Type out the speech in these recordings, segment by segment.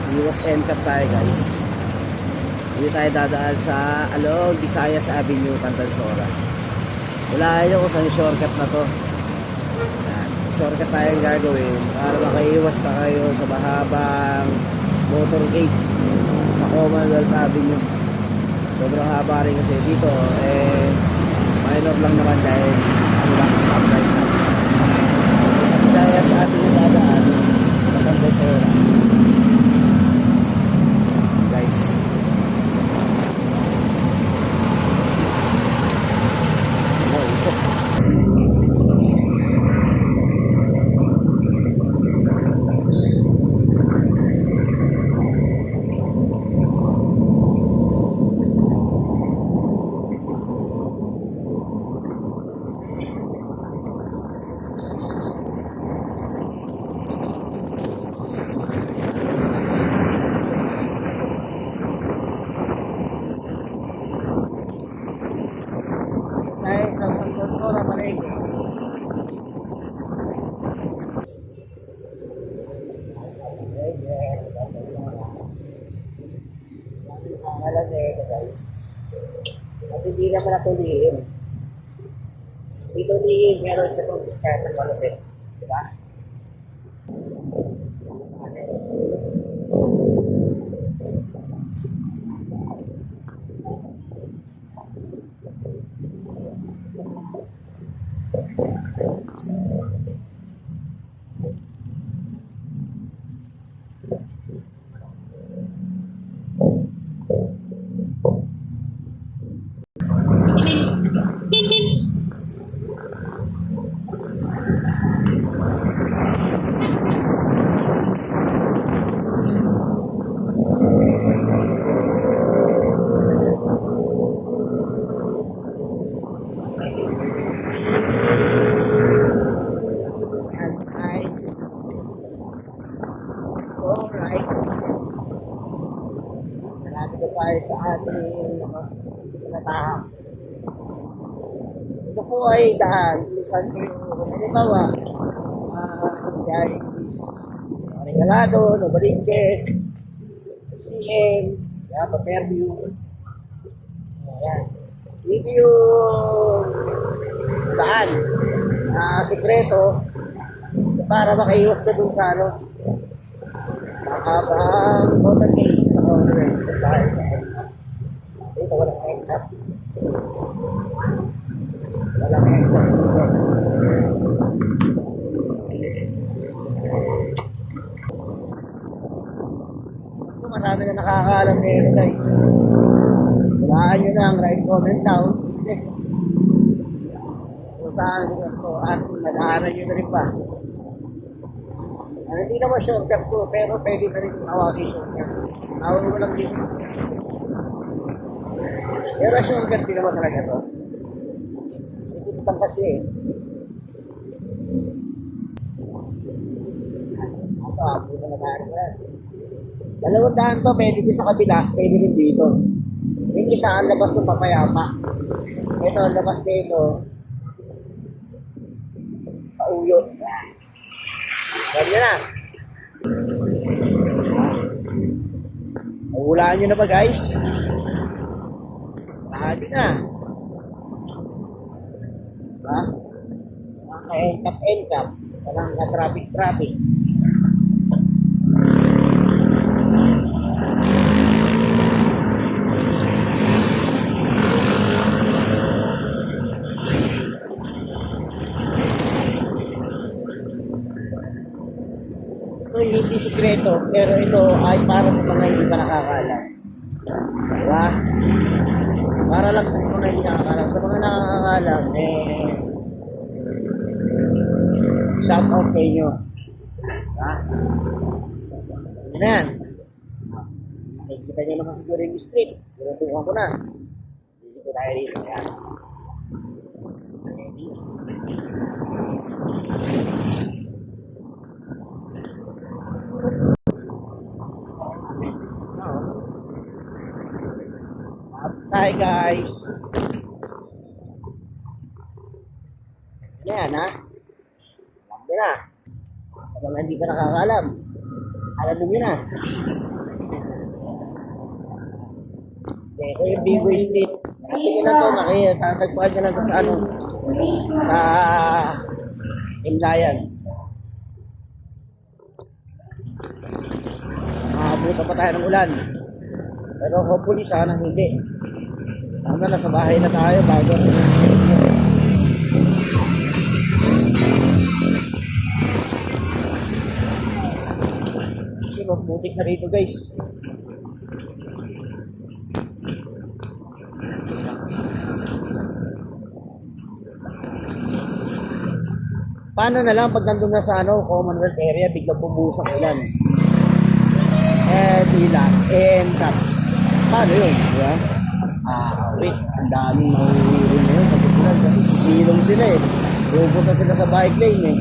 Iwas NCAP tayo guys. Hindi tayo dadaan sa Along Visayas Avenue, Pantansora. Wala nyo kung saan yung shortcut na to. Yan. Shortcut tayong gagawin para makaiwas na kayo sa mahabang motorcade sa Commonwealth Avenue. Sobrang haba rin kasi dito. Minor lang naman dahil ano lang, stoplight na. Sa Visayas Avenue dadaan sa Pantansora. Guys. Usok. Tayo sa Pantansora Palengke. Guys. At hindi naman natulihin. Dito lihin, meron siya itong discount ng malupit. Diba? So, right. Malapit na tayo sa ating natahak. Ito po ay daan. Saan ko yung halimbawa, Garis, Regalado, Novaliches, FCM, Fairview. Ayan. Dito yung daan. Sekreto para makaiwas ka dun sa ano, habang motorcade sa corner dahil sa NCAP. Dito walang NCAP. Walang NCAP. Ito marami na nakakaalam nito guys. Walaan nyo lang, right comment down. Kung saan ito at nadaanan nyo na rin ba. Hindi naman shortcut ko, pero pwede na rin tawagin shortcut. Tawag mo lang dito. Pero shortcut din naman talaga to. Ito lang kasi eh. Nasa ako na nadaan mo yan. Dalawang daan to, pwede din sa kabila, pwede rin dito. Yung isa ang labas ng Papayapa. Ito ang labas dito sa Uyo. Ganyan na. Nahulaan nyo na ba guys? Lagi na. Diba? Mga ka-NCAP. Walang ka-traffic. Ito hindi sikreto, pero ito ay para sa mga hindi pa nakakalam. Diba? Para lang sa mga hindi nakakalam. Sa mga nakakalam, shout out sa inyo. Diba? Yan. Nakikita nyo naman siguro yung street. Tinutukan ko na. Hindi ko tayo rito. Yan. Hi guys. Yan ha. Alam nyo na. Sa mga hindi pa nakakaalam. Alam nyo na. Ito yung Bigoy Street. Hanapin nyo lang to, tatagpuan nyo lang to sa ano, sa Imlayan. Makabuta pa tayo ng ulan. Pero hopefully sana hindi. Sana nasa bahay na tayo bago. Kasi mabutik na rito guys. Paano na lang pag nandun na sa ano, Commonwealth area, biglang bumusak ulan. Bilang, tap. Paano yun? Diba? Wait, ang daming mahuhuli na yun. Pag-ulan kasi sisilong sila eh. Pupunta sila sa bike lane eh.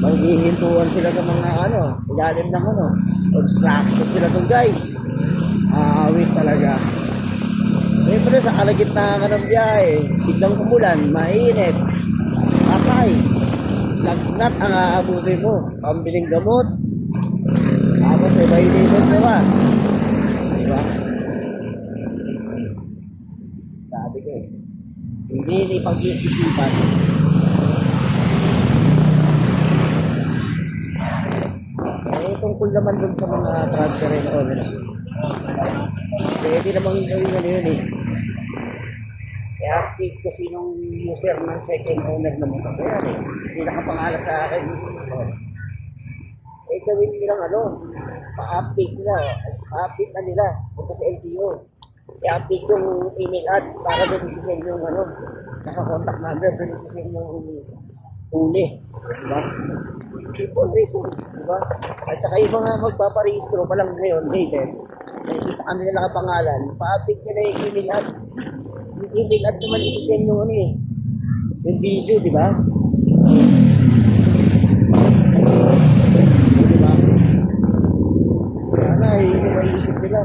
Maghihintuan sila sa mga ano, ilalim ng ano. Obstruction sila doon guys. Wait talaga. Siyempre sa kalagitnaan ka ng biyahe, biglang umulan, mainit, patay. Lagnat ang aabutin mo. Pambiling gamot. Tapos may violated na ba? Diba? Sabi ko eh. Hindi pag-iisipan. Tungkol naman dun sa mga transfer and all. Pwede namang gawin na yun eh. I-update ko sinong user ng second owner na motor. Kaya eh, hindi nakapangalan sa akin. Gawin nilang ano, pa-update nila. Pa-update na nila. Punta sa LTO. I-update yung email ad para doon isisend yung ano, saka contact number doon isisend yung huli. Diba? Simple reason. Diba? At saka yung mga magpaparehistro pa lang ngayon, latest, hindi sa kanila nakapangalan, pa-update nila yung email ad. Yung email ad naman isisend yung ano eh. Yung video, di ba? Diba? Sana yun yung maiisip nila.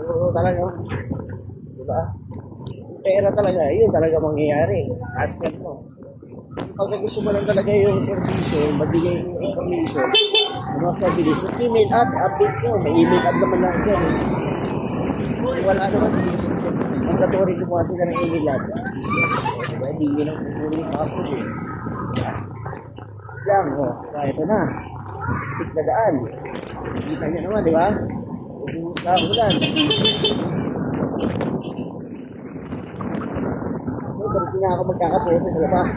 Oo, talaga. Diba? Pera talaga, yun talaga mangyayari. Aspect mo. Pag gusto mo lang talaga yung servisyo, magbigay yung information, mas mabilis. Yung email ad, update nyo. May email ad naman lang dyan. Wala naman. Mandatory gumawa sila ng email ad. Hindi nyo lang kukunin yung password eh. Lang, ito na. Siksik na daan. Kita nyo naman, di ba? Ubuhos na ulan. Bakit na ako magkakapote sa labas?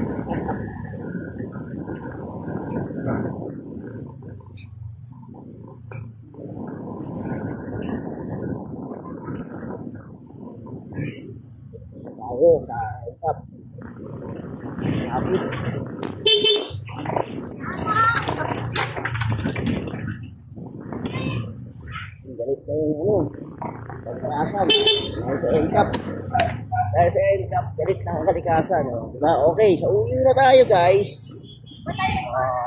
Ako sa top. Kapit. Galit na yung ano. Pagkakasan. Dahil sa NCAP. Dahil sa NCAP, galit na ang kalikasan. Diba? Okay, so uwi na tayo guys.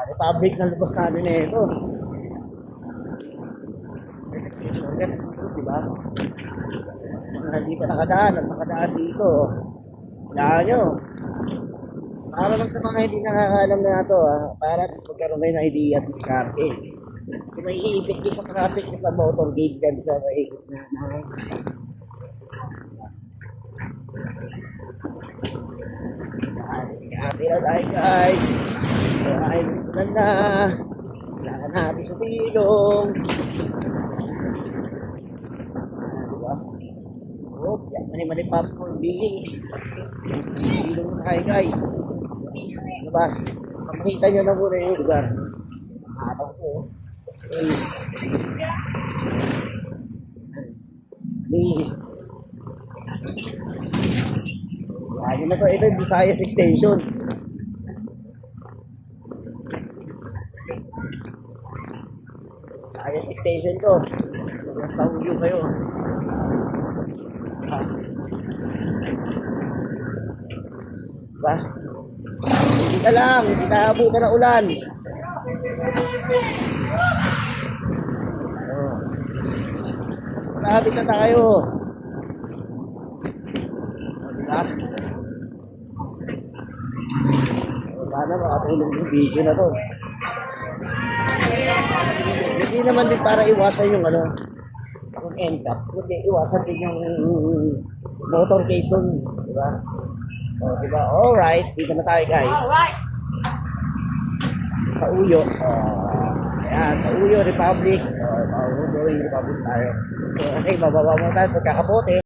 Republic ng lubos natin na ito. Diba? Sa mga hindi pa nakadaan at nakadaan dito. Kailangan nyo. Para lang sa mga hindi nakakaalam na ito, para at magkaroon kayo ng idea at diskarte. Kasi may iipit kayo sa traffic sa motor gate yan sa may ikot na diskarte na tayo guys. Ay, na. Kailangan natin sa bilong. Mani popcorn billings. Silong na kayo guys. Labas. Makikita nyo na muna yung lugar. Ataw ko. Please. Lagi na to. Ito yung Visayas Extension. Visayas Extension to. Nasa ulo kayo. Diba? Hindi ka lang, hindi naabutan ng ulan. Malapit na tayo. Diba? Sana makatulong yung video na to. Hindi naman din para iwasan yung ano, kung end cap, kundi iwasan din yung motorcade dun, di ba? O, di ba? Alright, dito na tayo guys. Alright. Sa Uyo. Ayan, sa Uyo Republic. Republic tayo. So, okay, bababa mo tayo pagkakapote.